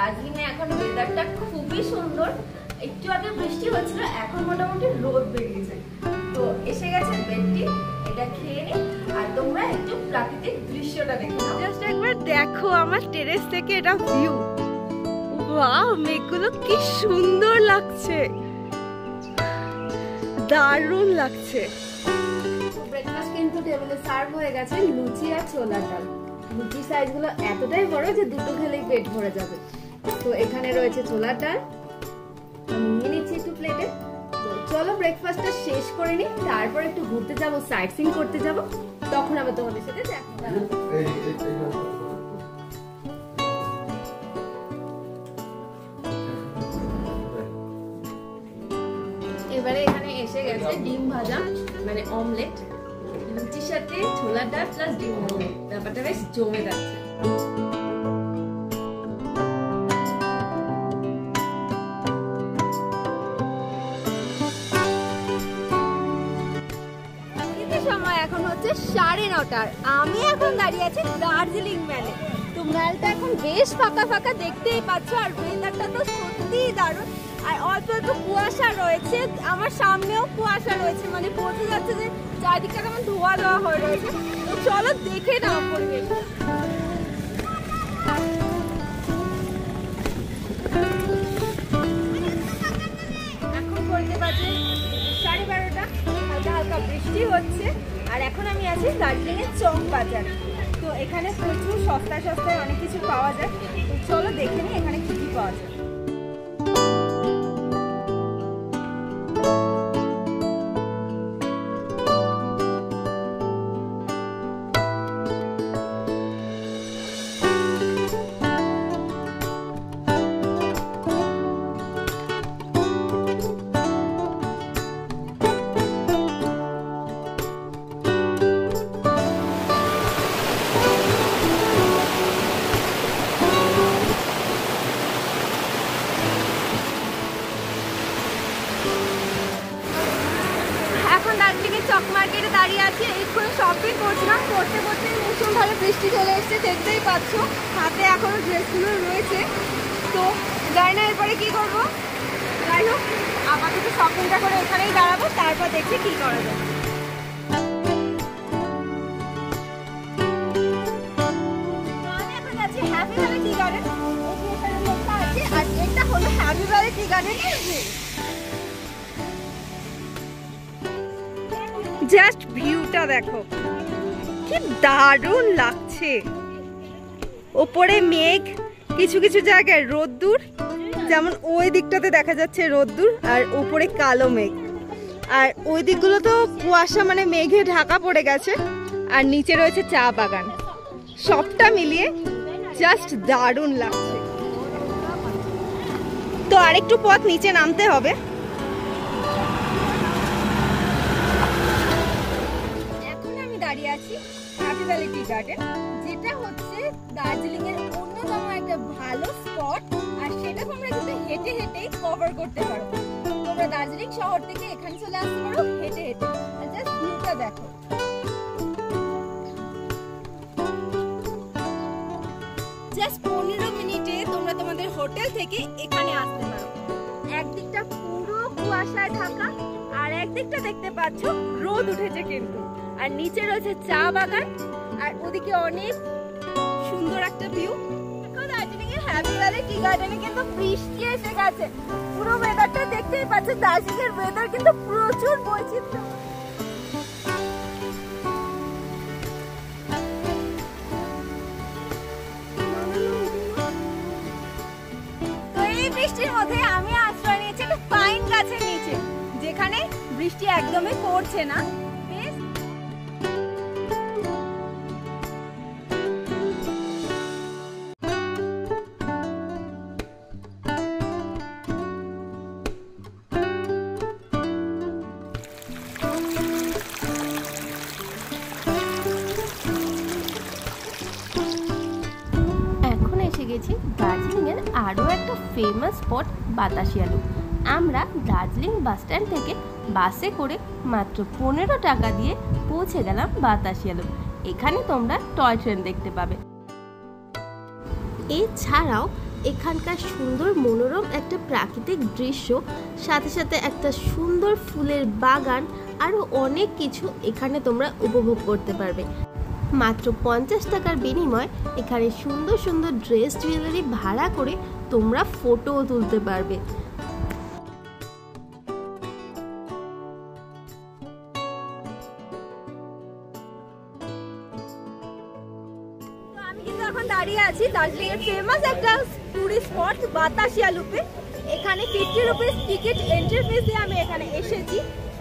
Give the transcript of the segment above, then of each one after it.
দার্জিলিংয়ে এখন ওয়েদারটা খুবই সুন্দর। একটু আগে বৃষ্টি হচ্ছিল, এখন মোটামুটি রোদ বেরিয়েছে। তো এসে গেছে বেডটি, এটা খেয়ে নি আর তোমরা একটু প্রাকৃতিক দৃশ্যটা দেখে নাও। জাস্ট একবার দেখো আমার টেরেস থেকে এটা ভিউ। ওয়াও, মেঘগুলো কি সুন্দর লাগছে, দারুণ লাগছে। ব্রেকফাস্ট কিন্তু টেবিলে সার্ভ হয়ে গেছে, লুচি আর ছোলার ডাল। লুচি সাইজগুলো এতটাই বড় যে দুটো খেলেই পেট ভরে যাবে। তো এখানে রয়েছে ছোলার ডাল, আমি নিয়ে নিচ্ছি একটু প্লেটে। তো চলো ব্রেকফাস্টটা শেষ করে নি, তারপর একটু ঘুরতে যাব, সাইট সিইং করতে যাব, তখন আবার তোমাদের সাথে দেখা হবে। এবারে এখানে এসে গেছে ডিম ভাজা, মানে অমলেট, লুচির সাথে ছোলার ডাল প্লাস ডিম অমলেট। ব্যাপারটা বেশ জমে যাচ্ছে। সময় এখন হচ্ছে 9:30। আমি এখন দাঁড়িয়ে আছি দার্জিলিং মেলে। তো মেলটা এখন বেশ ফাঁকা ফাঁকা দেখতেই পাচ্ছ, আর ওয়েদারটা তো সত্যিই দারুণ। আর অল্প অল্প কুয়াশা রয়েছে, আমার সামনেও কুয়াশা রয়েছে, মানে বোঝা যাচ্ছে যে চারিদিকটা কেমন ধোয়া ধোয়া হয়ে রয়েছে। তো চলো দেখে নাও পরিবেশ। এখন বলতে পারছি 12:30, হালকা হালকা বৃষ্টি হচ্ছে। আর এখন আমি আছি দার্জিলিং এর চক বাজারে। তো এখানে প্রচুর সস্তায় সস্তায় অনেক কিছু পাওয়া যায়। তো চলো দেখে নিই এখানে কি কি পাওয়া যায়। চক মার্কেটে দাঁড়িয়ে আছি, এক্ষুনি শপিং করছিলাম, করতে করতে ভীষণভাবে বৃষ্টি চলে এসছে, দেখতেই পাচ্ছ। হাতে এখনো ড্রেসগুলো রয়েছে। তো যাই না এরপরে কি করবো, যাই হোক আপাতত শপিংটা করে এখানেই দাঁড়াবো, তারপর দেখছি কি করা যায়। আমি এখন যাচ্ছি হ্যাপি ভ্যালি টি গার্ডেন। আর এটা হলো হ্যাপি ভ্যালি টি গার্ডেনের ভিউ। জাস্ট ভিউটা দেখো, কি দারুণ লাগছে। ওপরে মেঘ, কিছু কিছু জায়গায় রোদ্দুর, যেমন ওই দিকটাতে দেখা যাচ্ছে রোদ্দুর, আর ওপরে কালো মেঘ। আর ওই দিকগুলো তো কুয়াশা, মানে মেঘে ঢাকা পড়ে গেছে। আর নিচে রয়েছে চা বাগান। সবটা মিলিয়ে জাস্ট দারুণ লাগছে। তো আরেকটু পথ নিচে নামতে হবে। আছি হ্যাপি ভ্যালি টি গার্ডেন, যেটা হচ্ছে দার্জিলিং এর অন্যতম একটা ভালো স্পট। আর সেটা তোমরা কিন্তু হেঁটে হেঁটেই কভার করতে পারো। তোমরা দার্জিলিং শহর থেকে এখানে চলে আসতে পারো হেঁটে হেঁটে। আর জাস্ট ভিউটা দেখো, জাস্ট 15 মিনিটে তোমরা তোমাদের হোটেল থেকে এখানে আসতে পারো। একদিকটা পুরো কুয়াশায় ঢাকা, আর একদিকটা দেখতে পাচ্ছ রোদ উঠেছে কিন্তু। আর নিচে রয়েছে চা বাগান, আর ওদিকে অনেক সুন্দর একটা ভিউ। দার্জিলিং এর হ্যাপি ভ্যালি টি গার্ডেনে কিন্তু বৃষ্টি এসে গেছে। পুরো ওয়েদারটা দেখতেই পাচ্ছ, দার্জিলিং এর ওয়েদার কিন্তু প্রচুর বৈচিত্র্য। তো এই বৃষ্টির মধ্যে আমি আশ্রয় নিয়েছি একটা পাইন গাছের নিচে, যেখানে বৃষ্টি একদমই পড়ছে না। গেছি দার্জিলিং এর আরো একটা ফেমাস স্পট বাতাসি আলু। আমরা দার্জিলিং বাস স্ট্যান্ড থেকে বাসে করে মাত্র 15 টাকা দিয়ে পৌঁছে গেলাম বাতাসি আলু। এখানে তোমরা টয় ট্রেন দেখতে পাবে। এছাড়াও এখানকার সুন্দর মনোরম একটা প্রাকৃতিক দৃশ্য, সাথে সাথে একটা সুন্দর ফুলের বাগান, আরও অনেক কিছু এখানে তোমরা উপভোগ করতে পারবে। মাত্র 50 টাকার বিনিময়ে এখানে সুন্দর সুন্দর ড্রেস জুয়েলারি ভাড়া করে তোমরা ফটোও তুলতে পারবে। আমি কিন্তু এখন দাঁড়িয়ে আছি দার্জিলিং এর ফেমাস একটা টুরিস্ট স্পট বাতাসিয়া লুপে। এখানে 50 রুপিস টিকিট এন্ট্রি ফিস দিয়ে আমি এখানে এসেছি।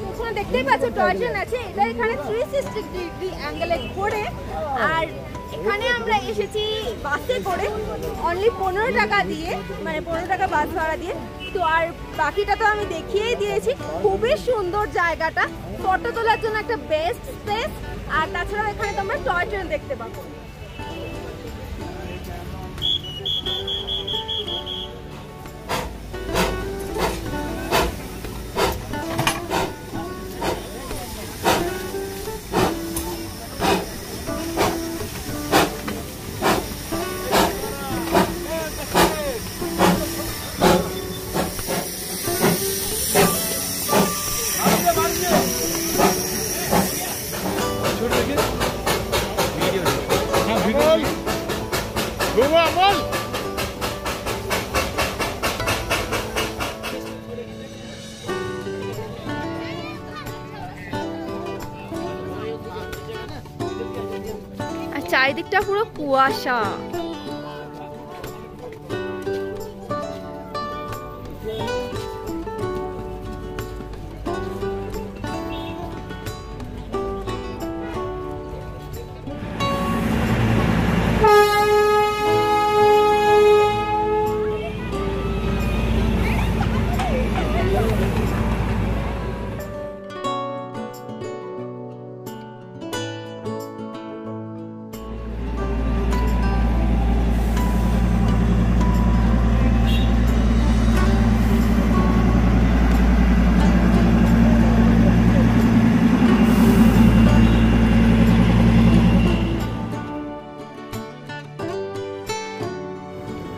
ওখানে দেখতেই পাচ্ছ টয় ট্রেন আছে, এটা এখানে 360 ডিগ্রি অ্যাঙ্গেলে ঘোরে। আর এখানে আমরা এসেছি বাসে করে অনলি 15 টাকা দিয়ে, মানে 15 টাকা বাস ভাড়া দিয়ে। তো আর বাকিটা তো আমি দেখিয়েই দিয়েছি। খুবই সুন্দর জায়গাটা, ফটো তোলার জন্য একটা বেস্ট স্পেস। আর তাছাড়াও এখানে তোমরা টয় ট্রেন দেখতে পাবো। চারিদিকটা পুরো কুয়াশা।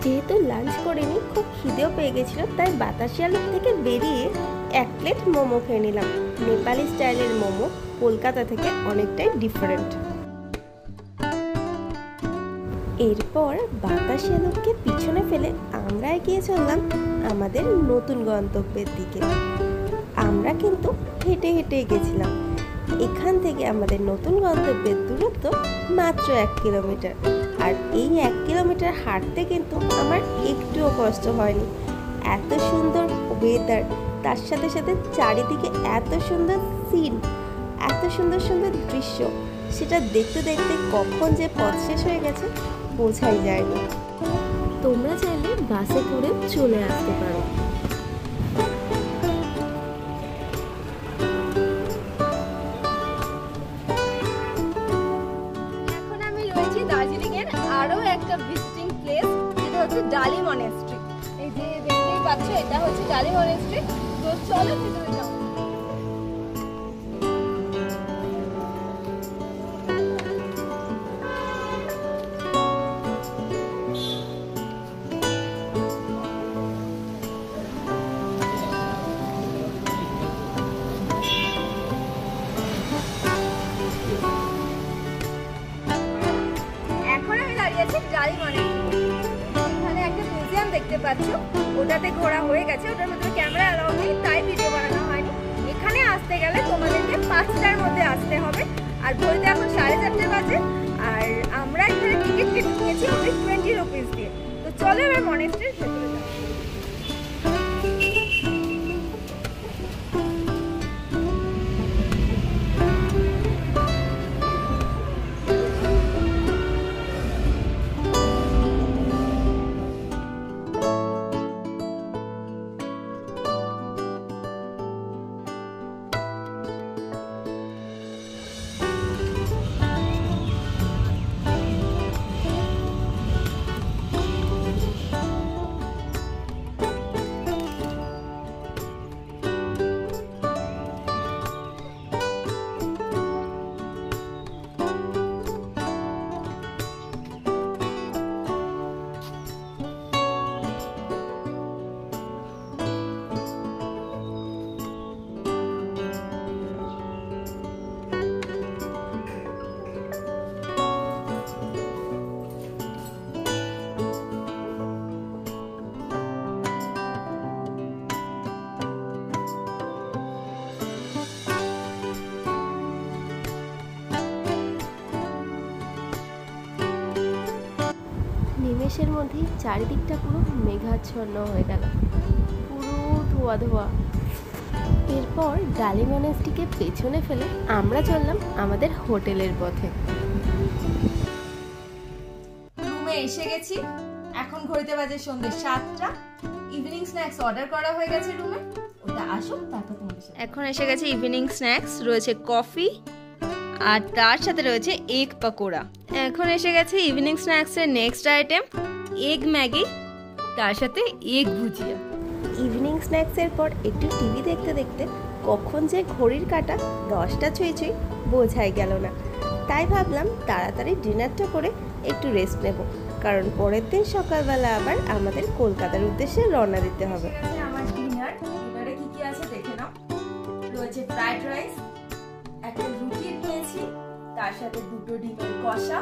যেহেতু লাঞ্চ করিনি, খুব খিদেও পেয়ে গেছিল, তাই বাতাসিয়া লুপ থেকে বেরিয়ে এক প্লেট মোমো খেয়ে নিলাম। নেপালি স্টাইলের মোমো কলকাতা থেকে অনেকটাই ডিফারেন্ট। এরপর বাতাসিয়া লুপকে পিছনে ফেলে আমরা এগিয়ে চললাম আমাদের নতুন গন্তব্যের দিকে। আমরা কিন্তু হেঁটে হেঁটে গেছিলাম। এখান থেকে আমাদের নতুন গন্তব্যের দূরত্ব মাত্র 1 কিলোমিটার। আর এই 1 কিলোমিটার হাঁটতে কিন্তু আমার একটুও কষ্ট হয়নি। এত সুন্দর ওয়েদার, তার সাথে সাথে চারিদিকে এত সুন্দর সিন, এত সুন্দর সুন্দর দৃশ্য, সেটা দেখতে দেখতে কখন যে পথ শেষ হয়ে গেছে বোঝাই যায়নি। তোমরা চাইলে বাসে করে চলে আসতে পারো। এখন আমি রয়েছি দার্জিলিং এর আরো একটা ভিজিটিং প্লেস, যেটা হচ্ছে ডালি মনেস্ট্রি। এই যে দেখতেই পাচ্ছ, এটা হচ্ছে ডালি মনেস্ট্রি। তো চলো ভিতরে যাও। এখানে একটা মিউজিয়াম দেখতে পাচ্ছ, ওটাতে ঘোরা হয়ে গেছে, ওটার মধ্যে ক্যামেরা অ্যালাউ নেই, তাই ভিডিও বানানো হয়নি। এখানে আসতে গেলে তোমাদেরকে 5টার মধ্যে আসতে হবে। আর ঘড়িতে এখন 4:30 বাজে। আর আমরা এখানে টিকিট কেটে নিয়েছি ওই 20 রুপিস দিয়ে। তো চলো এবার মনেস্ট্রির ভেতরে যাই। নিমেষের মধ্যেই চারিদিকটা পুরো মেঘাচ্ছন্ন হয়ে গেল, পুরো ধোয়া ধোয়া। এরপর ডালি মনেস্ট্রিকে পেছনে ফেলে আমরা চললাম আমাদের হোটেলের পথে। রুমে এসে গেছি, এখন ঘড়িতে বাজে সন্ধ্যে 7টা। ইভিনিং স্ন্যাক্স অর্ডার করা হয়ে গেছে রুমে, ওটা আসুক তারপর তোমাদের সাথে। এখন এসে গেছে ইভিনিং স্ন্যাক্স, রয়েছে কফি আর তার সাথে রয়েছে এগ পাকোড়া। এখন এসে গেছে ইভিনিং স্ন্যাক্সের নেক্সট আইটেম, এগ ম্যাগি, তার সাথে এগ ভুজিয়া। ইভিনিং স্ন্যাক্সের পর একটু টিভি দেখতে দেখতে কখন যে ঘড়ির কাঁটা 10টা ছুঁই ছুঁই বোঝাই গেল না। তাই ভাবলাম তাড়াতাড়ি ডিনারটা করে একটু রেস্ট নেব, কারণ পরের দিন সকালবেলা আবার আমাদের কলকাতার উদ্দেশ্যে রওনা দিতে হবে। আমার ডিনারে কি কি আছে দেখে নাও। রয়েছে ফ্রাইড রাইস, একটা রুটি নিয়েছি, তার সাথে 2টো ডিমের কষা,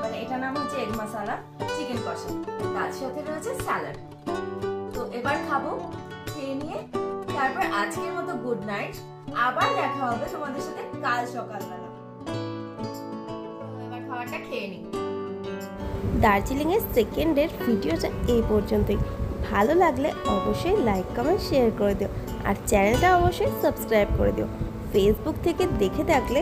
মানে এটা নাম হচ্ছে এগ মশলা চিকেন কষা, তার সাথে রয়েছে স্যালাড। তো এবার খাবো, খেয়ে নিয়ে তারপর আজকের মতো গুড নাইট। আবার দেখা হবে তোমাদের সাথে কাল সকালবেলা। এবার খাবারটা খেয়ে নিই। দার্জিলিংয়ের সেকেন্ডের ভিডিওটা এই পর্যন্তই। ভালো লাগলে অবশ্যই লাইক কমেন্ট শেয়ার করে দিও, আর চ্যানেলটা অবশ্যই সাবস্ক্রাইব করে দিও। ফেসবুক থেকে দেখে থাকলে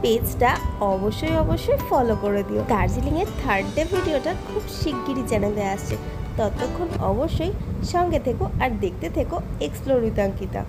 পেজটা অবশ্যই ফলো করে দিও। দার্জিলিংয়ের 3rd ডে ভিডিওটা খুব শিগগিরই চ্যানেলে আসছে, ততক্ষণ অবশ্যই সঙ্গে থেকো আর দেখতে থেকো এক্সপ্লোর উইথ অঙ্কিতা।